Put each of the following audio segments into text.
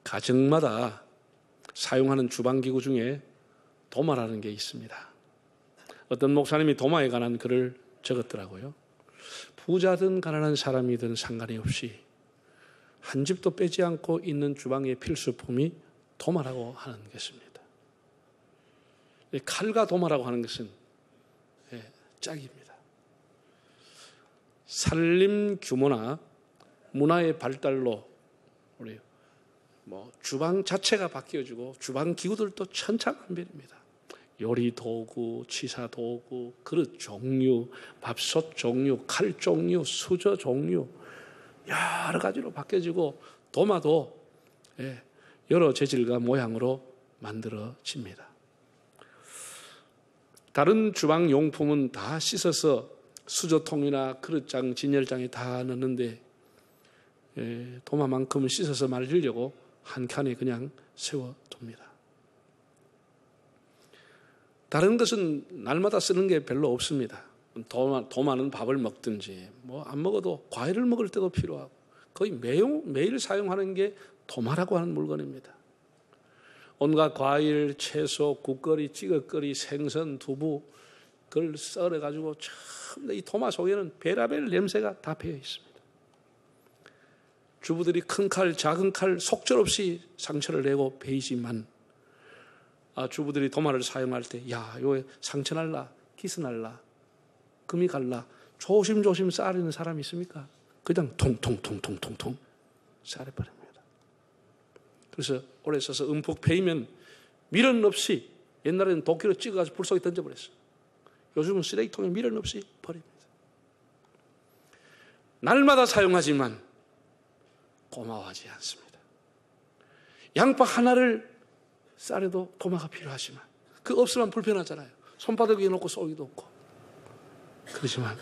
가정마다 사용하는 주방기구 중에 도마라는 게 있습니다. 어떤 목사님이 도마에 관한 글을 적었더라고요. 부자든 가난한 사람이든 상관이 없이 한 집도 빼지 않고 있는 주방의 필수품이 도마라고 하는 것입니다. 칼과 도마라고 하는 것은 짝입니다. 산림 규모나 문화의 발달로 우리 주방 자체가 바뀌어지고 주방 기구들도 천차만별입니다. 요리 도구, 치사 도구, 그릇 종류, 밥솥 종류, 칼 종류, 수저 종류 여러 가지로 바뀌어지고 도마도 여러 재질과 모양으로 만들어집니다. 다른 주방 용품은 다 씻어서 수저통이나 그릇장, 진열장에 다 넣는데 도마만큼은 씻어서 말리려고 한 칸에 그냥 세워둡니다. 다른 것은 날마다 쓰는 게 별로 없습니다. 도마는 밥을 먹든지 안 먹어도 과일을 먹을 때도 필요하고 거의 매일 사용하는 게 도마라고 하는 물건입니다. 온갖 과일, 채소, 국거리, 찌개거리, 생선, 두부 그걸 썰어가지고 참 이 도마 속에는 별의별 냄새가 다 배어 있습니다. 주부들이 큰 칼, 작은 칼 속절없이 상처를 내고 베이지만 주부들이 도마를 사용할 때 요 상처 날라, 기스 날라, 금이 갈라 조심조심 싸르는 사람이 있습니까? 그냥 통통통통통통 싸려버립니다. 그래서 오래 써서 움푹 패이면 미련 없이 옛날에는 도끼로 찍어가지고 불 속에 던져버렸어요. 요즘은 쓰레기통에 미련 없이 버립니다. 날마다 사용하지만 고마워하지 않습니다. 양파 하나를 쌀에도 도마가 필요하지만 그 없으면 불편하잖아요. 손바닥 위에 놓고 쏘기도 없고 그렇지만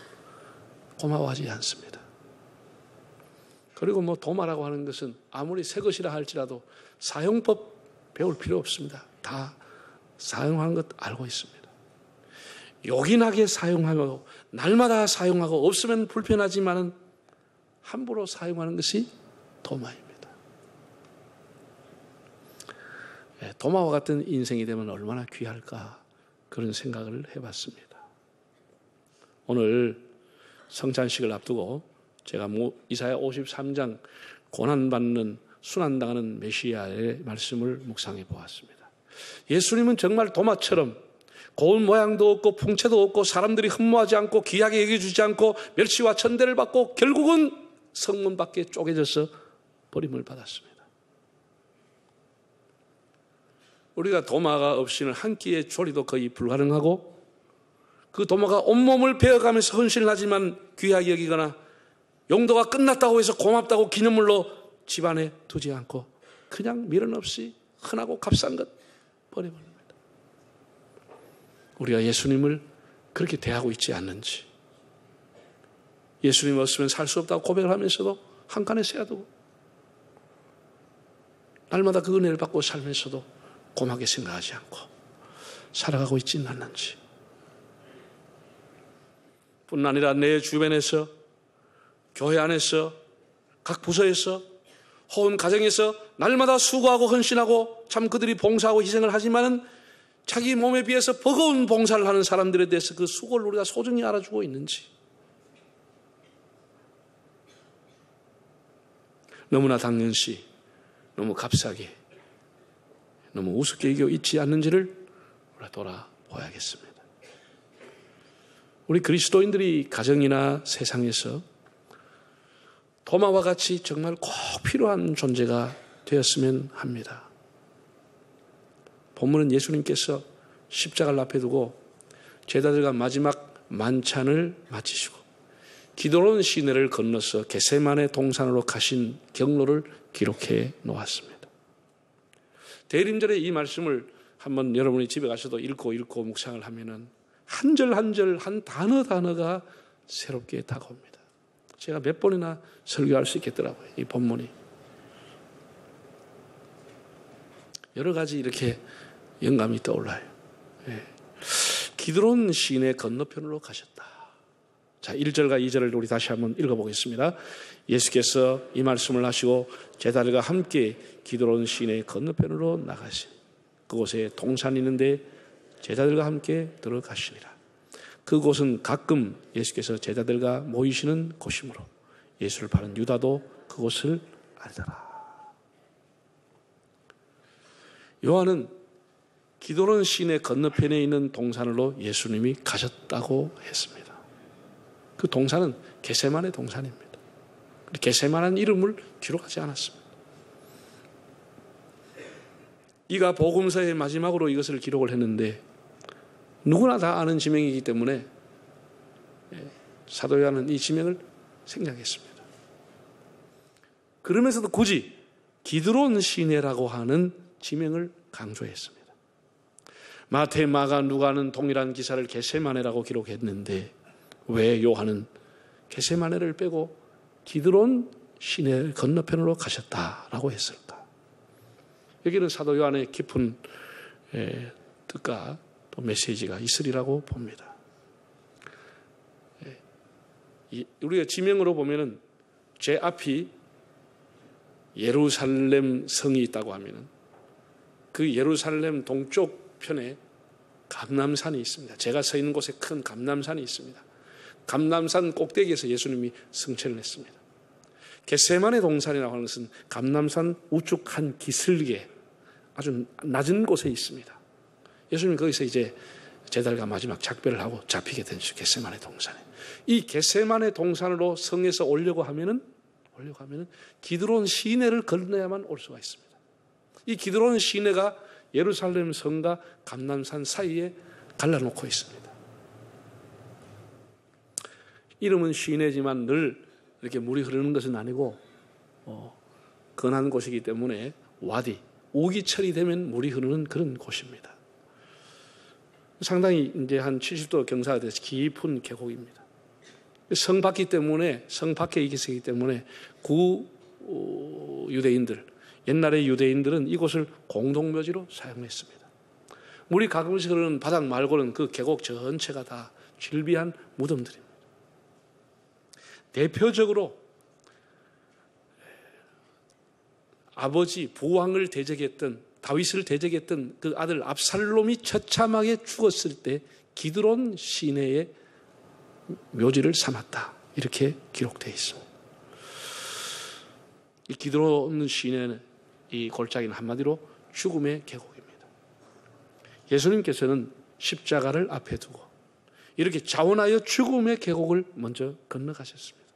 고마워하지 않습니다. 그리고 도마라고 하는 것은 아무리 새 것이라 할지라도 사용법 배울 필요 없습니다. 다 사용하는 것 알고 있습니다. 요긴하게 사용하고 날마다 사용하고 없으면 불편하지만 함부로 사용하는 것이 도마입니다. 도마와 같은 인생이 되면 얼마나 귀할까 그런 생각을 해봤습니다. 오늘 성찬식을 앞두고 제가 이사야 53장 고난받는 순환당하는 메시아의 말씀을 묵상해 보았습니다. 예수님은 정말 도마처럼 고운 모양도 없고 풍채도 없고 사람들이 흠모하지 않고 귀하게 여겨주지 않고 멸시와 천대를 받고 결국은 성문 밖에 쪼개져서 버림을 받았습니다. 우리가 도마가 없이는 한 끼의 조리도 거의 불가능하고 그 도마가 온몸을 베어가면서 헌신을 하지만 귀하게 여기거나 용도가 끝났다고 해서 고맙다고 기념물로 집안에 두지 않고 그냥 미련 없이 흔하고 값싼 것 버려버립니다. 우리가 예수님을 그렇게 대하고 있지 않는지, 예수님 없으면 살 수 없다고 고백을 하면서도 한 칸에 세워두고 날마다 그 은혜를 받고 살면서도 고맙게 생각하지 않고 살아가고 있지는 않는지, 뿐 아니라 내 주변에서, 교회 안에서, 각 부서에서, 혹은 가정에서 날마다 수고하고 헌신하고 참 그들이 봉사하고 희생을 하지만은 자기 몸에 비해서 버거운 봉사를 하는 사람들에 대해서 그 수고를 우리가 소중히 알아주고 있는지, 너무나 당연시, 너무 값싸게, 너무 우습게 여겨 있지 않는지를 우리가 돌아봐야겠습니다. 우리 그리스도인들이 가정이나 세상에서 도마와 같이 정말 꼭 필요한 존재가 되었으면 합니다. 본문은 예수님께서 십자가를 앞에 두고 제자들과 마지막 만찬을 마치시고 기도로운 시내를 건너서 겟세마네 동산으로 가신 경로를 기록해 놓았습니다. 대림절에 이 말씀을 한번 여러분이 집에 가셔도 읽고 묵상을 하면은 한 절 한 절 한 단어가 새롭게 다가옵니다. 제가 몇 번이나 설교할 수 있겠더라고요. 이 본문이 여러 가지 이렇게 영감이 떠올라요. 기드론 시내 건너편으로 가셨다. 자, 1절과 2절을 우리 다시 한번 읽어보겠습니다. 예수께서 이 말씀을 하시고 제자들과 함께 기드론 시내 건너편으로 나가시. 그곳에 동산이 있는데 제자들과 함께 들어가시니라. 그곳은 가끔 예수께서 제자들과 모이시는 곳이므로 예수를 파는 유다도 그곳을 알더라. 요한은 기드론 시내 건너편에 있는 동산으로 예수님이 가셨다고 했습니다. 그 동산은 겟세마네 동산입니다. 겟세마라는 이름을 기록하지 않았습니다. 이가 복음서의 마지막으로 이것을 기록을 했는데 누구나 다 아는 지명이기 때문에 사도 요한은 이 지명을 생략했습니다. 그러면서도 굳이 기드론 시내라고 하는 지명을 강조했습니다. 마태, 마가, 누가는 동일한 기사를 겟세마네라고 기록했는데 왜 요한은 겟세마네를 빼고 기드론 시내 건너편으로 가셨다라고 했을까? 여기는 사도 요한의 깊은 뜻과 또 메시지가 있으리라고 봅니다. 우리가 지명으로 보면은 제 앞이 예루살렘 성이 있다고 하면은 그 예루살렘 동쪽 편에 감람산이 있습니다. 제가 서 있는 곳에 큰 감람산이 있습니다. 감람산 꼭대기에서 예수님이 승천을 했습니다. 겟세마네 동산이라고 하는 것은 감람산 우측 한 기슭에 아주 낮은 곳에 있습니다. 예수님이 거기서 이제 제자들과 마지막 작별을 하고 잡히게 된 겟세마네 동산에. 이 겟세마네 동산으로 성에서 오려고 하면은 기드론 시내를 건너야만 올 수가 있습니다. 이 기드론 시내가 예루살렘 성과 감람산 사이에 갈라놓고 있습니다. 이름은 시내지만 늘 이렇게 물이 흐르는 것은 아니고 건한 곳이기 때문에 와디, 우기철이 되면 물이 흐르는 그런 곳입니다. 상당히 이제 한 70도 경사가 돼서 깊은 계곡입니다. 성 밖이 때문에, 성 밖에 있기 때문에 유대인들, 옛날의 유대인들은 이곳을 공동묘지로 사용했습니다. 물이 가끔씩 흐르는 바닥 말고는 그 계곡 전체가 다 질비한 무덤들입니다. 대표적으로 아버지 부왕을 대적했던, 다윗을 대적했던 그 아들 압살롬이 처참하게 죽었을 때 기드론 시내에 묘지를 삼았다, 이렇게 기록되어 있습니다. 이 기드론 시내는, 이 골짜기는 한마디로 죽음의 계곡입니다. 예수님께서는 십자가를 앞에 두고 이렇게 자원하여 죽음의 계곡을 먼저 건너가셨습니다.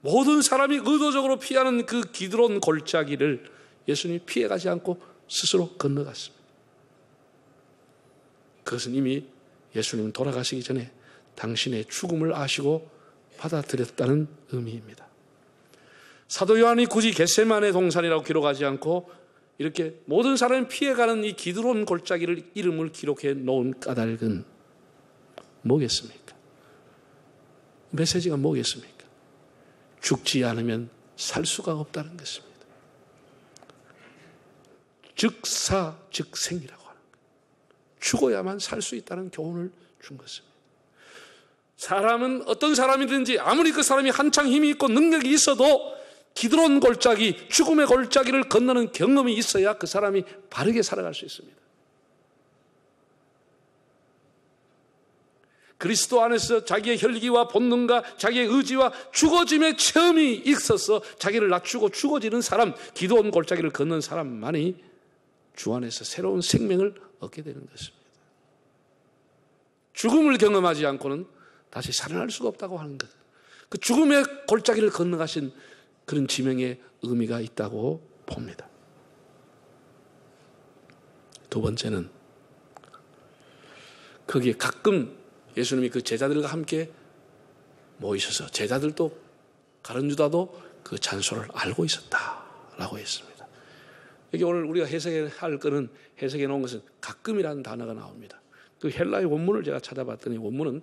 모든 사람이 의도적으로 피하는 그 기드론 골짜기를 예수님이 피해가지 않고 스스로 건너갔습니다. 그것은 이미 예수님 돌아가시기 전에 당신의 죽음을 아시고 받아들였다는 의미입니다. 사도 요한이 굳이 겟세마네 동산이라고 기록하지 않고 이렇게 모든 사람이 피해가는 이 기드론 골짜기를 이름을 기록해 놓은 까닭은 뭐겠습니까? 메시지가 뭐겠습니까? 죽지 않으면 살 수가 없다는 것입니다. 즉사 즉생이라고 하는 거예요. 죽어야만 살 수 있다는 교훈을 준 것입니다. 사람은 어떤 사람이든지 아무리 그 사람이 한창 힘이 있고 능력이 있어도 기드론 골짜기, 죽음의 골짜기를 건너는 경험이 있어야 그 사람이 바르게 살아갈 수 있습니다. 그리스도 안에서 자기의 혈기와 본능과 자기의 의지와 죽어짐의 체험이 있어서 자기를 낮추고 죽어지는 사람, 기드론 골짜기를 걷는 사람만이 주 안에서 새로운 생명을 얻게 되는 것입니다. 죽음을 경험하지 않고는 다시 살아날 수가 없다고 하는 것. 그 죽음의 골짜기를 건너가신 그런 지명의 의미가 있다고 봅니다. 두 번째는 거기에 가끔 예수님이 그 제자들과 함께 모이셔서 제자들도 가룟 유다도 그 잔소를 알고 있었다라고 했습니다. 여기 오늘 우리가 해석할 것은, 해석해 놓은 것은 가끔이라는 단어가 나옵니다. 그 헬라의 원문을 제가 찾아봤더니 원문은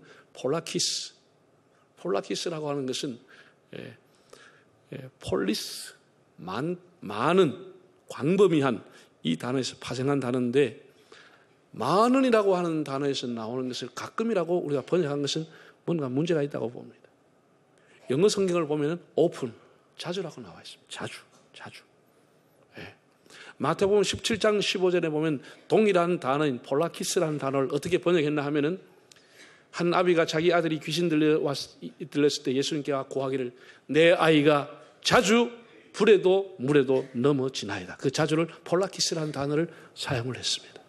폴라키스라고 하는 것은 폴리스, 많은, 광범위한, 이 단어에서 파생한 단어인데 많은이라고 하는 단어에서 나오는 것을 가끔이라고 우리가 번역한 것은 뭔가 문제가 있다고 봅니다. 영어 성경을 보면 오픈, 자주라고 나와 있습니다. 자주. 예. 마태복음 17장 15절에 보면 동일한 단어인 폴라키스라는 단어를 어떻게 번역했나 하면은 한 아비가 자기 아들이 귀신 들렸을 때 예수님께 고하기를 내 아이가 자주 불에도 물에도 넘어지나이다. 그 자주를 폴라키스라는 단어를 사용을 했습니다.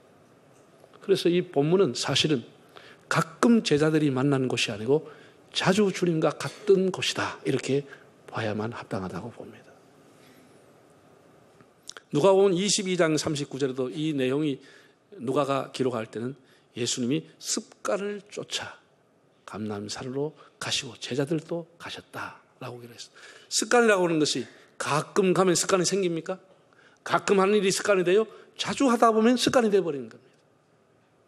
그래서 이 본문은 사실은 가끔 제자들이 만난 곳이 아니고 자주 주님과 같던 곳이다. 이렇게 봐야만 합당하다고 봅니다. 누가복음 22장 39절에도 이 내용이 누가가 기록할 때는 예수님이 습관을 쫓아 감람산으로 가시고 제자들도 가셨다라고 기록했습니다. 습관이라고 하는 것이 가끔 가면 습관이 생깁니까? 가끔 하는 일이 습관이 돼요? 자주 하다 보면 습관이 되어버리는 겁니다.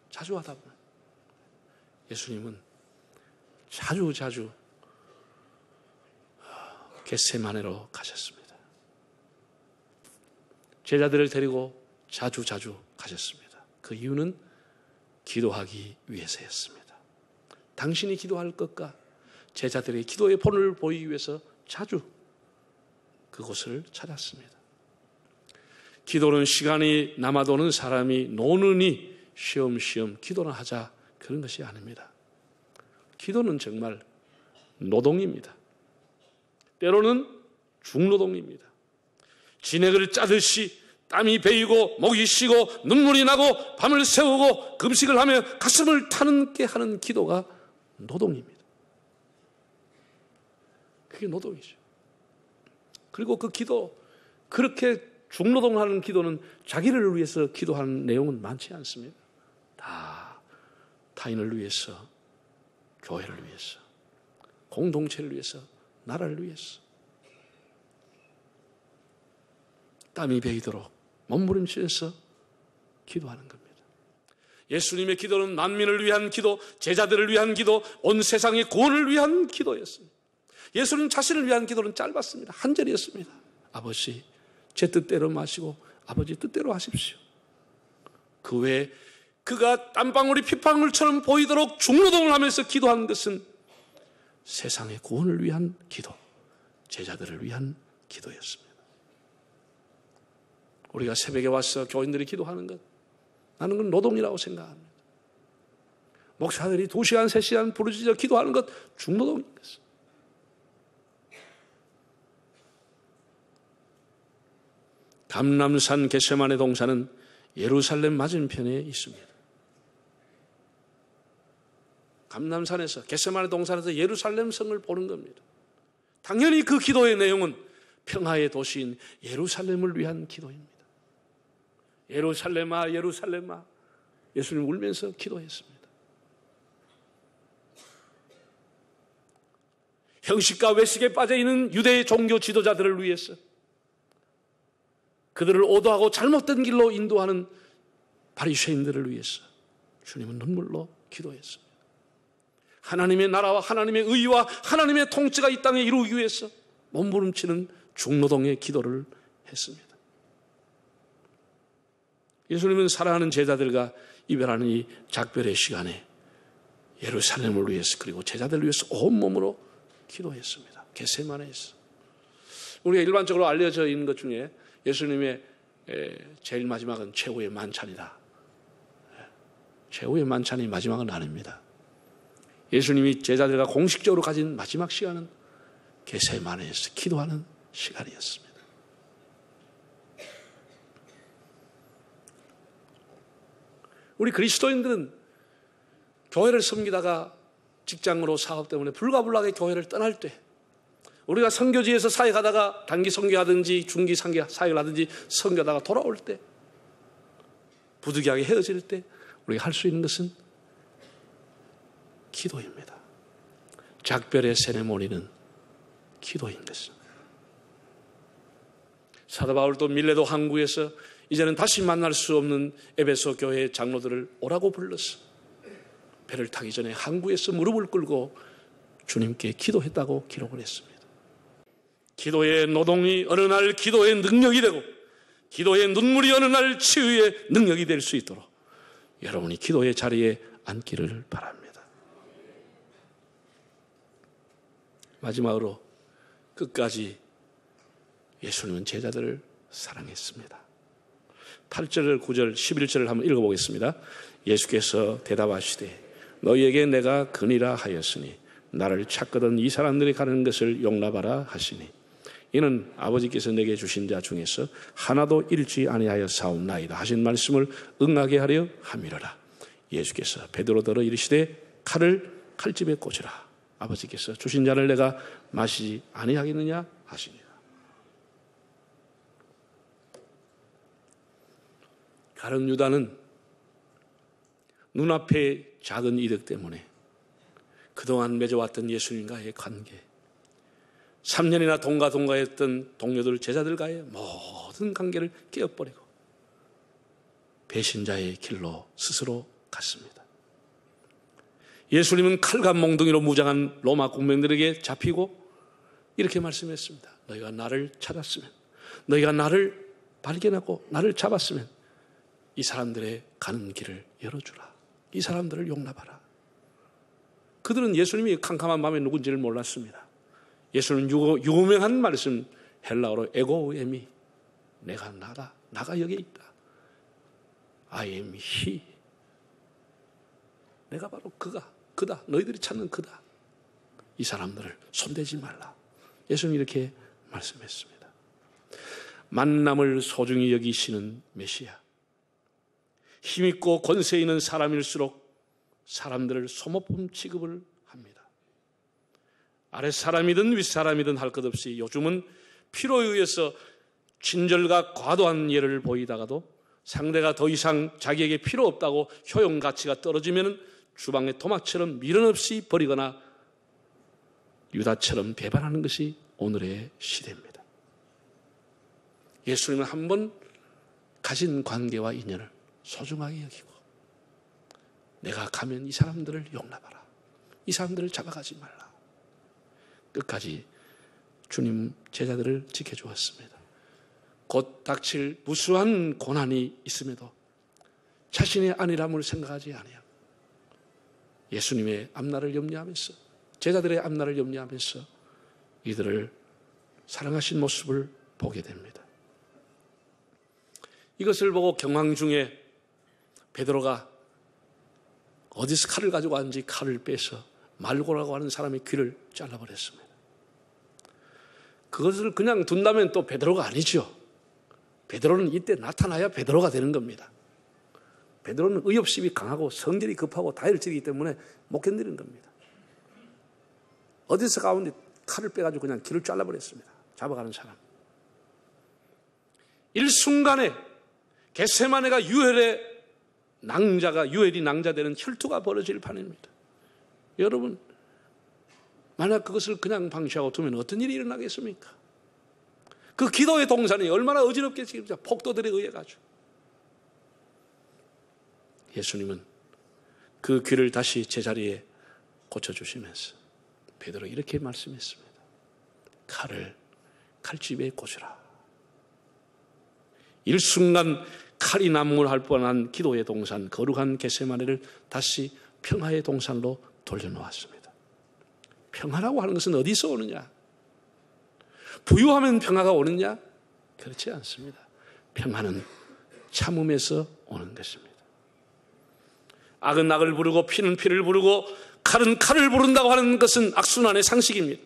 자주 하다 보면. 예수님은 자주 겟세마네로 가셨습니다. 제자들을 데리고 자주 가셨습니다. 그 이유는 기도하기 위해서였습니다. 당신이 기도할 것과 제자들의 기도의 본을 보이기 위해서 자주 그곳을 찾았습니다. 기도는 시간이 남아도는 사람이 노느니 쉬엄쉬엄 기도나 하자, 그런 것이 아닙니다. 기도는 정말 노동입니다. 때로는 중노동입니다. 진액을 짜듯이 땀이 베이고 목이 쉬고 눈물이 나고 밤을 새우고 금식을 하며 가슴을 타는게 하는 기도가 노동입니다. 그게 노동이죠. 그리고 그 기도, 그렇게 중노동을 하는 기도는 자기를 위해서 기도하는 내용은 많지 않습니다. 다 타인을 위해서, 교회를 위해서, 공동체를 위해서, 나라를 위해서 땀이 베이도록 몸부림치면서 기도하는 겁니다. 예수님의 기도는 만민을 위한 기도, 제자들을 위한 기도, 온 세상의 구원을 위한 기도였습니다. 예수님 자신을 위한 기도는 짧았습니다. 한 절이었습니다. 아버지, 제 뜻대로 마시고 아버지 뜻대로 하십시오. 그 외에 그가 땀방울이 핏방울처럼 보이도록 중노동을 하면서 기도한 것은 세상의 구원을 위한 기도, 제자들을 위한 기도였습니다. 우리가 새벽에 와서 교인들이 기도하는 것, 나는 그건 노동이라고 생각합니다. 목사들이 2시간, 3시간 부르짖어 기도하는 것, 중노동인 것입니다. 감람산 겟세마네 동산은 예루살렘 맞은편에 있습니다. 감람산에서, 겟세마네 동산에서 예루살렘 성을 보는 겁니다. 당연히 그 기도의 내용은 평화의 도시인 예루살렘을 위한 기도입니다. 예루살렘아, 예루살렘아, 예수님 울면서 기도했습니다. 형식과 외식에 빠져있는 유대의 종교 지도자들을 위해서, 그들을 오도하고 잘못된 길로 인도하는 바리새인들을 위해서 주님은 눈물로 기도했습니다. 하나님의 나라와 하나님의 의와 하나님의 통치가 이 땅에 이루기 위해서 몸부림치는 중노동의 기도를 했습니다. 예수님은 사랑하는 제자들과 이별하는 이 작별의 시간에 예루살렘을 위해서, 그리고 제자들을 위해서 온몸으로 기도했습니다. 겟세마네에서. 우리가 일반적으로 알려져 있는 것 중에 예수님의 제일 마지막은 최후의 만찬이다. 최후의 만찬이 마지막은 아닙니다. 예수님이 제자들과 공식적으로 가진 마지막 시간은 겟세마네에서 기도하는 시간이었습니다. 우리 그리스도인들은 교회를 섬기다가 직장으로 사업 때문에 불가불하게 교회를 떠날 때, 우리가 선교지에서 사역하다가 단기 선교하든지 중기 사역을 하든지 선교하다가 돌아올 때, 부득이하게 헤어질 때 우리가 할 수 있는 것은 기도입니다. 작별의 세레모니는 기도인 것입니다. 사도 바울도 밀레도 항구에서 이제는 다시 만날 수 없는 에베소 교회의 장로들을 오라고 불렀어. 배를 타기 전에 항구에서 무릎을 꿇고 주님께 기도했다고 기록을 했습니다. 기도의 노동이 어느 날 기도의 능력이 되고, 기도의 눈물이 어느 날 치유의 능력이 될 수 있도록 여러분이 기도의 자리에 앉기를 바랍니다. 마지막으로 끝까지 예수님은 제자들을 사랑했습니다. 8절, 9절, 11절을 한번 읽어보겠습니다. 예수께서 대답하시되 너희에게 내가 그니라 하였으니 나를 찾거든 이 사람들이 가는 것을 용납하라 하시니 이는 아버지께서 내게 주신 자 중에서 하나도 잃지 아니하여 사옵나이다 하신 말씀을 응하게 하려 함이로라. 예수께서 베드로더러 이르시되 칼을 칼집에 꽂으라. 아버지께서 주신 잔을 내가 마시지 아니하겠느냐 하시니라. 가룟 유다는 눈앞의 작은 이득 때문에 그동안 맺어왔던 예수님과의 관계, 3년이나 동가했던 동료들, 제자들과의 모든 관계를 깨어버리고 배신자의 길로 스스로 갔습니다. 예수님은 칼과 몽둥이로 무장한 로마 군병들에게 잡히고 이렇게 말씀했습니다. 너희가 나를 찾았으면, 너희가 나를 발견하고 나를 잡았으면 이 사람들의 가는 길을 열어주라. 이 사람들을 용납하라. 그들은 예수님이 캄캄한 밤에 누군지를 몰랐습니다. 예수는 유명한 말씀, 헬라어로 에고에미, 내가 나다, 나가 여기에 있다. I am he. 내가 바로 그다. 너희들이 찾는 그다. 이 사람들을 손대지 말라. 예수님이 이렇게 말씀했습니다. 만남을 소중히 여기시는 메시아, 힘있고 권세 있는 사람일수록 사람들을 소모품 취급을 합니다. 아랫사람이든 윗사람이든 할 것 없이 요즘은 필요에 의해서 친절과 과도한 예를 보이다가도 상대가 더 이상 자기에게 필요 없다고 효용 가치가 떨어지면 주방의 토막처럼 미련 없이 버리거나 유다처럼 배반하는 것이 오늘의 시대입니다. 예수님은 한번 가진 관계와 인연을 소중하게 여기고 내가 가면 이 사람들을 용납하라. 이 사람들을 잡아가지 말라. 끝까지 주님 제자들을 지켜주었습니다. 곧 닥칠 무수한 고난이 있음에도 자신의 안일함을 생각하지 아니하고 예수님의 앞날을 염려하면서 제자들의 앞날을 염려하면서 이들을 사랑하신 모습을 보게 됩니다. 이것을 보고 경황 중에 베드로가 어디서 칼을 가지고 왔는지 칼을 빼서 말고라고 하는 사람의 귀를 잘라버렸습니다. 그것을 그냥 둔다면 또 베드로가 아니죠. 베드로는 이때 나타나야 베드로가 되는 겁니다. 베드로는 의협심이 강하고 성질이 급하고 다혈질이기 때문에 못 견디는 겁니다. 어디서 가운데 칼을 빼가지고 그냥 귀를 잘라버렸습니다. 잡아가는 사람. 일순간에 겟세마네가 유혈이 낭자되는 혈투가 벌어질 판입니다. 여러분, 만약 그것을 그냥 방치하고 두면 어떤 일이 일어나겠습니까? 그 기도의 동산이 얼마나 어지럽겠습니까? 폭도들에 의해 가지고. 예수님은 그 귀를 다시 제자리에 고쳐주시면서 베드로 이렇게 말씀했습니다. 칼을 칼집에 꽂으라. 일순간 칼이 난무할 뻔한 기도의 동산, 거룩한 겟세마네를 다시 평화의 동산으로 돌려놓았습니다. 평화라고 하는 것은 어디서 오느냐? 부유하면 평화가 오느냐? 그렇지 않습니다. 평화는 참음에서 오는 것입니다. 악은 악을 부르고 피는 피를 부르고 칼은 칼을 부른다고 하는 것은 악순환의 상식입니다.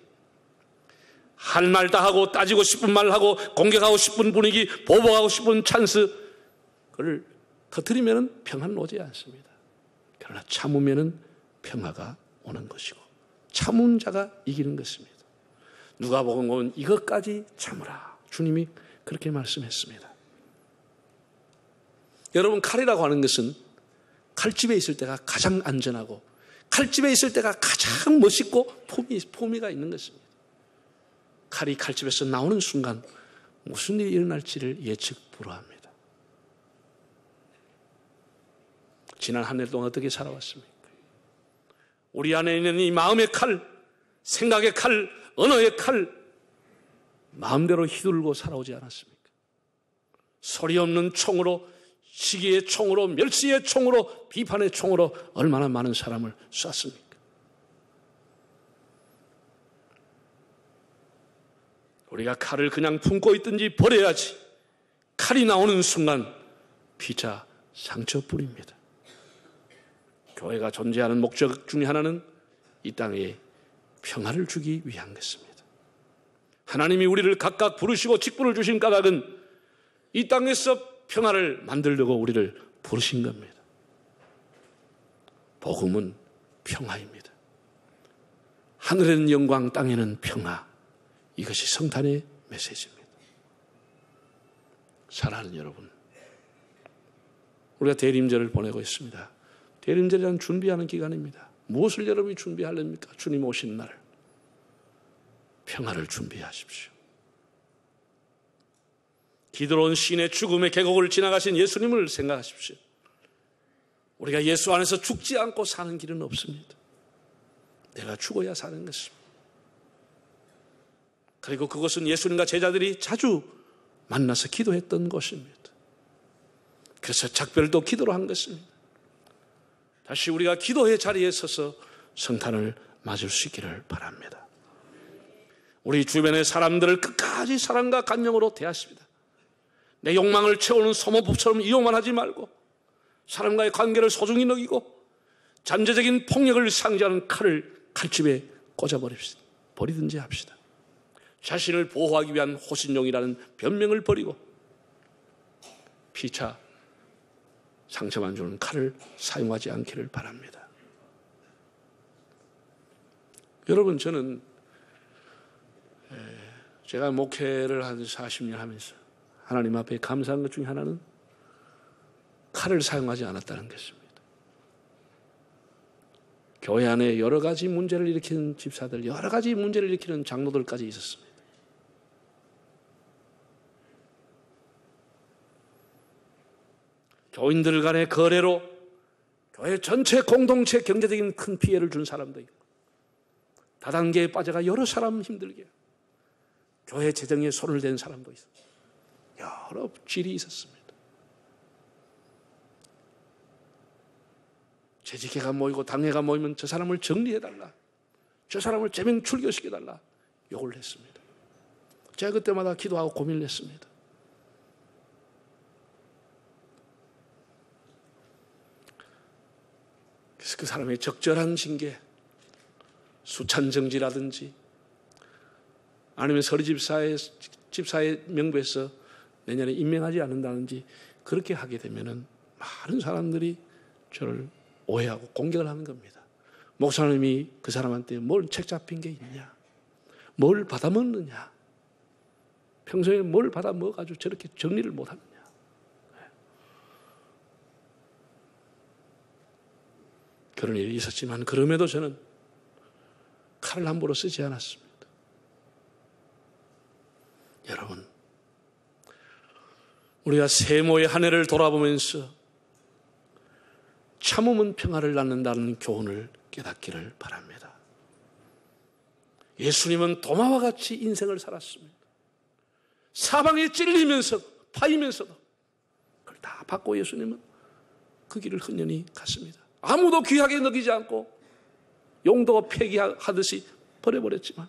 할 말 다 하고 따지고 싶은 말 하고 공격하고 싶은 분위기, 보복하고 싶은 찬스, 그걸 터뜨리면 평화는 오지 않습니다. 그러나 참으면 평화가 오는 것이고 참은 자가 이기는 것입니다. 누가복음 보면 이것까지 참으라. 주님이 그렇게 말씀했습니다. 여러분, 칼이라고 하는 것은 칼집에 있을 때가 가장 안전하고 칼집에 있을 때가 가장 멋있고 품위가 있는 것입니다. 칼이 칼집에서 나오는 순간 무슨 일이 일어날지를 예측 불허합니다. 지난 한 해 동안 어떻게 살아왔습니까? 우리 안에 있는 이 마음의 칼, 생각의 칼, 언어의 칼, 마음대로 휘둘고 살아오지 않았습니까? 소리 없는 총으로, 시기의 총으로, 멸시의 총으로, 비판의 총으로 얼마나 많은 사람을 쐈습니까? 우리가 칼을 그냥 품고 있든지 버려야지. 칼이 나오는 순간 피차 상처뿐입니다. 교회가 존재하는 목적 중에 하나는 이 땅에 평화를 주기 위한 것입니다. 하나님이 우리를 각각 부르시고 직분을 주신 까닭은 이 땅에서 평화를 만들려고 우리를 부르신 겁니다. 복음은 평화입니다. 하늘에는 영광, 땅에는 평화. 이것이 성탄의 메시지입니다. 사랑하는 여러분, 우리가 대림절을 보내고 있습니다. 대림절이란 준비하는 기간입니다. 무엇을 여러분이 준비하렵니까? 주님 오신 날 평화를 준비하십시오. 기드론 시인의 죽음의 계곡을 지나가신 예수님을 생각하십시오. 우리가 예수 안에서 죽지 않고 사는 길은 없습니다. 내가 죽어야 사는 것입니다. 그리고 그것은 예수님과 제자들이 자주 만나서 기도했던 곳입니다. 그래서 작별도 기도로 한 것입니다. 다시 우리가 기도의 자리에 서서 성탄을 맞을 수 있기를 바랍니다. 우리 주변의 사람들을 끝까지 사랑과 간영으로 대하십니다. 내 욕망을 채우는 소모품처럼 이용만 하지 말고 사람과의 관계를 소중히 여기고 잠재적인 폭력을 상징하는 칼을 칼집에 꽂아버립시다. 버리든지 합시다. 자신을 보호하기 위한 호신용이라는 변명을 버리고 피차 상처만 주는 칼을 사용하지 않기를 바랍니다. 여러분, 저는 제가 목회를 한 40년 하면서 하나님 앞에 감사한 것 중에 하나는 칼을 사용하지 않았다는 것입니다. 교회 안에 여러 가지 문제를 일으키는 집사들, 여러 가지 문제를 일으키는 장로들까지 있었습니다. 교인들 간의 거래로 교회 전체 공동체 경제적인 큰 피해를 준 사람도 있고 다단계에 빠져가 여러 사람 힘들게 교회 재정에 손을 댄 사람도 있었어요. 여러 질이 있었습니다. 재직회가 모이고 당회가 모이면 저 사람을 정리해달라, 저 사람을 제명 출교시켜달라 요구를 했습니다. 제가 그때마다 기도하고 고민을 했습니다. 그래서 그 사람의 적절한 징계, 수찬정지라든지 아니면 집사의 명부에서 내년에 임명하지 않는다든지 그렇게 하게 되면은 많은 사람들이 저를 오해하고 공격을 하는 겁니다. 목사님이 그 사람한테 뭘 책 잡힌 게 있냐, 뭘 받아먹느냐, 평소에 뭘 받아먹어가지고 저렇게 정리를 못하느냐. 그런 일이 있었지만 그럼에도 저는 칼을 함부로 쓰지 않았습니다. 여러분, 우리가 세모의 한 해를 돌아보면서 참음은 평화를 낳는다는 교훈을 깨닫기를 바랍니다. 예수님은 도마와 같이 인생을 살았습니다. 사방에 찔리면서 파이면서도 그걸 다 받고 예수님은 그 길을 흔연히 갔습니다. 아무도 귀하게 여기지 않고 용도가 폐기하듯이 버려버렸지만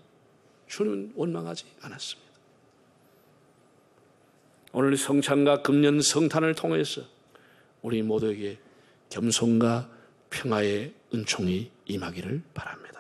주님은 원망하지 않았습니다. 오늘 성찬과 금년 성탄을 통해서 우리 모두에게 겸손과 평화의 은총이 임하기를 바랍니다.